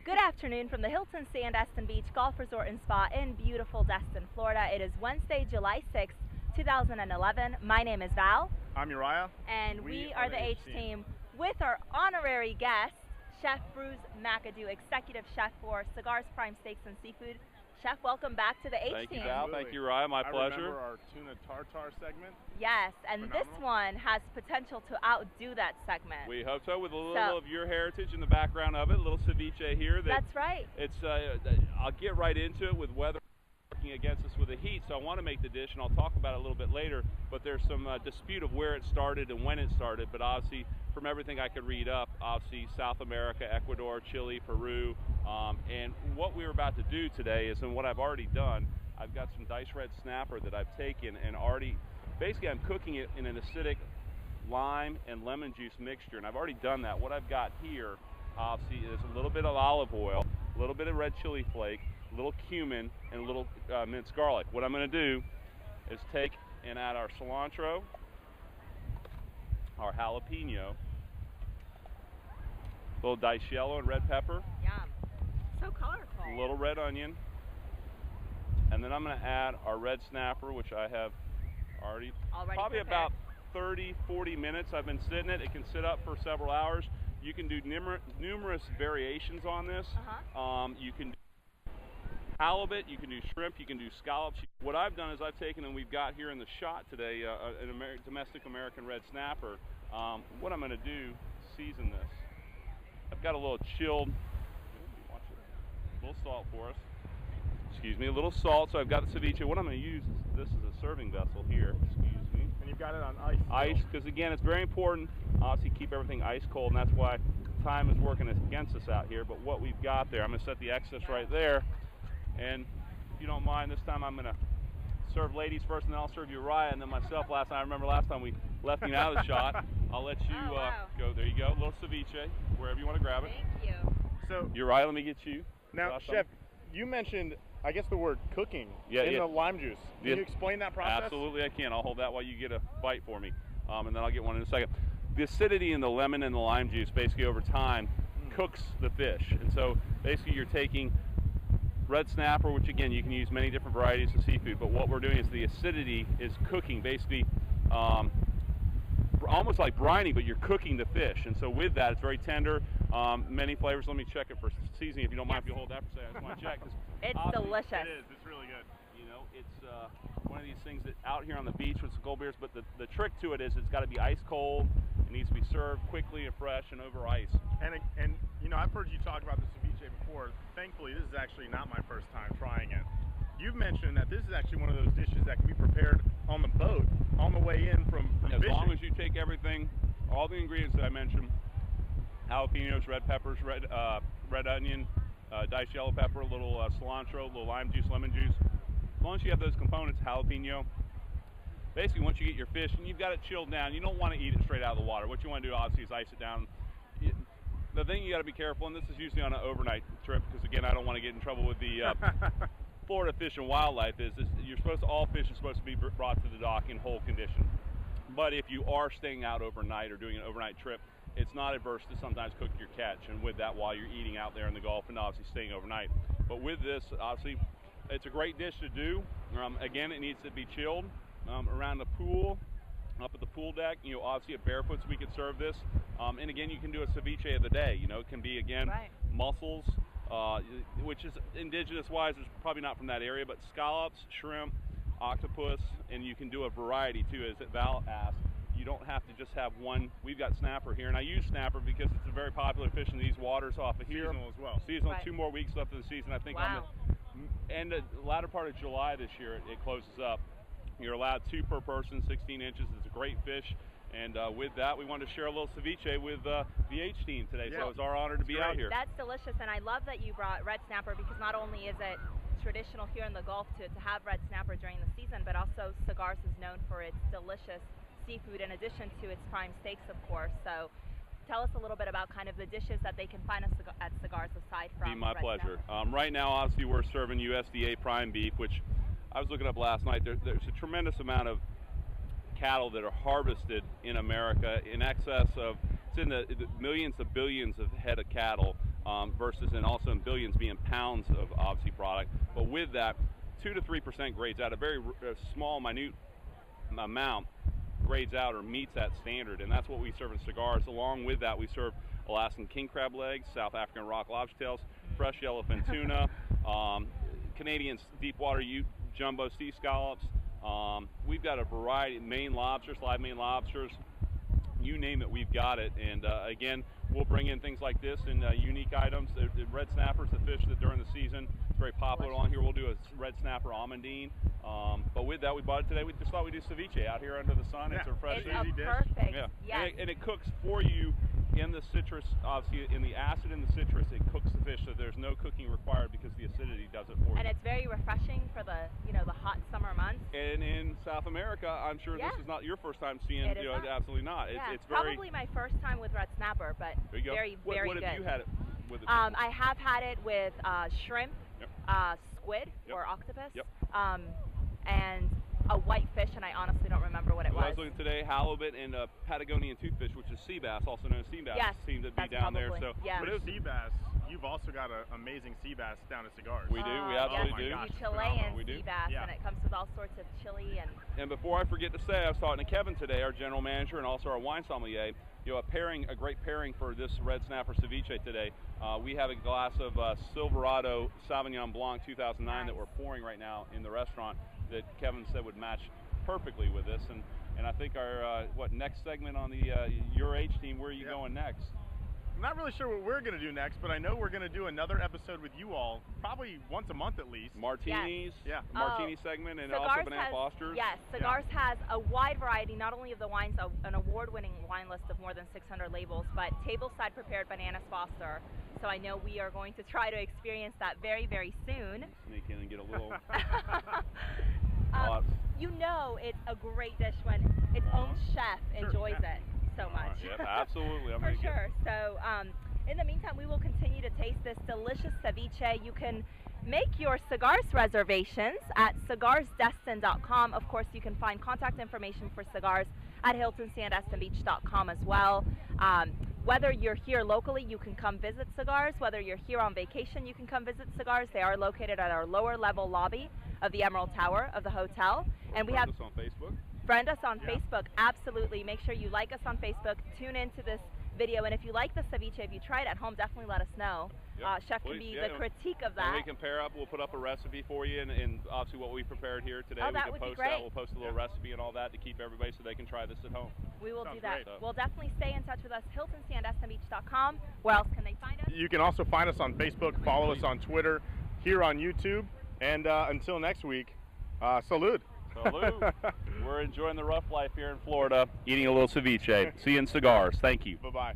Good afternoon from the Hilton Destin Beach Golf Resort and Spa in beautiful Destin, Florida. It is Wednesday, July 6th, 2011. My name is Val. I'm Uriah. And we are the H-Team with our honorary guest, Chef Bruce McAdoo, Executive Chef for Seagar's Prime Steaks and Seafood. Chef, welcome back to the H-Team. Thank you, Val. Thank you, Uriah. My pleasure. I remember our tuna tartare segment. Yes, and Phenomenal. This one has potential to outdo that segment. We hope so, with a little of your heritage in the background of it, a little ceviche here. That's right. It's. I'll get right into it with weather working against us with the heat, so I want to make the dish, and I'll talk about it a little bit later, but there's some dispute of where it started and when it started, but obviously, from everything I could read up, obviously South America, Ecuador, Chile, Peru, and what we were about to do today is, and what I've already done, I've got some diced red snapper that I've taken and already, basically I'm cooking it in an acidic lime and lemon juice mixture, and I've already done that. What I've got here, obviously, is a little bit of olive oil, a little bit of red chili flake, a little cumin, and a little minced garlic. What I'm going to do is take and add our cilantro, our jalapeno, a little diced yellow and red pepper. Yum. So colorful. A little red onion. And then I'm going to add our red snapper, which I have already probably prepared. About 30-40 minutes I've been sitting it. It can sit up for several hours. You can do numerous variations on this. You can do halibut, you can do shrimp, you can do scallops. What I've done is I've taken, and we've got here in the shot today, an domestic American red snapper. What I'm going to do, season this. I've got a little chilled, watch it, a little salt for us. Excuse me, a little salt. So I've got the ceviche. What I'm going to use is this is a serving vessel here. Excuse me. And you've got it on ice. Ice, because again, it's very important, obviously, keep everything ice cold, and that's why time is working against us out here. But what we've got there, I'm going to set the excess right there. And if you don't mind, this time I'm going to serve ladies first, and then I'll serve Uriah, and then myself last time. I remember last time we left him out of the shot. I'll let you go. There you go. A little ceviche, wherever you want to grab it. Thank you. So Uriah, let me get you. Now, Chef, you mentioned, I guess, the word cooking in the lime juice. Can you explain that process? Absolutely, I can. I'll hold that while you get a bite for me, and then I'll get one in a second. The acidity in the lemon and the lime juice, basically over time, cooks the fish. And so basically you're taking red snapper, which again, you can use many different varieties of seafood, but what we're doing is the acidity is cooking, basically almost like briny, but you're cooking the fish. And so with that, it's very tender, many flavors. Let me check it for seasoning, if you don't mind, if you hold that for a second. I just want to check. It's delicious. It is. It's really good. You know, it's one of these things that out here on the beach with gold beers, but the trick to it is it's got to be ice cold. It needs to be served quickly and fresh and over ice. And you know, I've heard you talk about the ceviche before. Thankfully, this is actually not my first time trying it. You've mentioned that this is actually one of those dishes that can be prepared on the boat on the way in from as fishing. Long as you take everything, all the ingredients that I mentioned, jalapenos, red peppers, red onion, diced yellow pepper, a little cilantro, a little lime juice, lemon juice. As long as you have those components, jalapeno. Basically, once you get your fish and you've got it chilled down, you don't want to eat it straight out of the water. What you want to do, obviously, is ice it down. The thing you got to be careful, and this is usually on an overnight trip, because again, I don't want to get in trouble with the Florida Fish and Wildlife, is all fish is supposed to be brought to the dock in whole condition. But if you are staying out overnight or doing an overnight trip, it's not adverse to sometimes cook your catch, and with that while you're eating out there in the Gulf and obviously staying overnight. But with this, obviously, it's a great dish to do. Again, it needs to be chilled around the pool, up at the pool deck. You know, obviously at Barefoots we could serve this. And again, you can do a ceviche of the day. You know, it can be, again, mussels, which is indigenous-wise, it's probably not from that area, but scallops, shrimp, octopus, and you can do a variety too, as Val asked. You don't have to just have one. We've got snapper here, and I use snapper because it's a very popular fish in these waters off of here. Seasonal as well. Seasonal, 2 more weeks left of the season. I think on the latter part of July this year, it closes up. You're allowed 2 per person, 16 inches. It's a great fish. And with that, we wanted to share a little ceviche with the H-Team today. So it's our honor to be out here. That's delicious, and I love that you brought red snapper, because not only is it traditional here in the Gulf to have red snapper during the season, but also Seagar's is known for its delicious seafood in addition to its prime steaks, of course. So tell us a little bit about kind of the dishes that they can find at Seagar's aside from Be my red pleasure. snapper. Right now, obviously, we're serving USDA prime beef, which I was looking up last night. There's a tremendous amount of cattle that are harvested in America, in excess of, it's in the millions of billions of head of cattle versus and also in billions being pounds of obviously product. But with that, 2 to 3% grades out, a very small, minute amount grades out or meets that standard, and that's what we serve in cigars. Along with that, we serve Alaskan king crab legs, South African rock lobster tails, fresh yellowfin tuna, Canadian deep water jumbo sea scallops. We've got a variety of Maine lobsters, live Maine lobsters, you name it, we've got it. And again, we'll bring in things like this and unique items. The red snappers, the fish that during the season, it's very popular along here. We'll do a red snapper almondine. But with that, we bought it today. We just thought we'd do ceviche out here under the sun. Yeah. It's a fresh, it's easy dish. Perfect. Yeah. Yes. And it cooks for you in the citrus, obviously in the acid in the citrus, it cooks the fish, so there's no cooking required because the acidity does it for you. And it's very refreshing for the, the hot summer months. And in South America, I'm sure this is not your first time seeing, it is not. Absolutely not. Yeah, It's very, probably my first time with red snapper, but there you go. very What good. have you had it with? I have had it with shrimp, Yep. squid Yep. or octopus, Yep. and a white fish, and I honestly don't remember what it I was. was looking today, halibut and Patagonian toothfish, which is sea bass, also known as sea bass, Yes, seem to be that's down there. probably- So, yeah. but it was, Sea bass, you've also got an amazing sea bass down at Cigars. We do, we absolutely do. The Phenomenal. Chilean We do. sea bass, Yeah. and it comes with all sorts of chili and. and before I forget to say, I was talking to Kevin today, our general manager and also our wine sommelier. A great pairing for this red snapper ceviche today. We have a glass of Silverado Sauvignon Blanc 2009 that we're pouring right now in the restaurant that Kevin said would match perfectly with this. And I think our next segment on the Your Age team, where are you going next? I'm not really sure what we're going to do next, but I know we're going to do another episode with you all, probably once a month at least. Martinis, Yeah. martini segment, and Cigars also Banana has, Foster's. Yes, Cigars has a wide variety, not only of the wines, an award-winning wine list of more than 600 labels, but tableside prepared Bananas Foster. So I know we are going to try to experience that very, very soon. Sneak in and get a little. It's a great dish when its own chef enjoys it so much. Yes, absolutely. For sure. So in the meantime, we will continue to taste this delicious ceviche. You can make your cigars reservations at cigarsdestin.com. Of course, you can find contact information for cigars at hiltonsandestinbeach.com as well. Whether you're here locally, you can come visit Cigars. Whether you're here on vacation, you can come visit Cigars. They are located at our lower level lobby of the Emerald Tower of the hotel. And we have us on Facebook. Friend us on Facebook, absolutely. Make sure you like us on Facebook. Tune into this video, and if you like the ceviche, if you try it at home, definitely let us know. Yep. Chef can be the critique of that. And we can pair up. We'll put up a recipe for you, and obviously what we prepared here today. Oh, we that can would be post great. that. We'll post a little recipe and all that to keep everybody so they can try this at home. We will Sounds do that. great. We'll definitely stay in touch with us. HiltonSandestinBeach.com. Where else can they find us? You can also find us on Facebook, follow us on Twitter, here on YouTube, and until next week, salud. Salud. We're enjoying the rough life here in Florida, eating a little ceviche. See you in Cigars. Thank you. Bye-bye.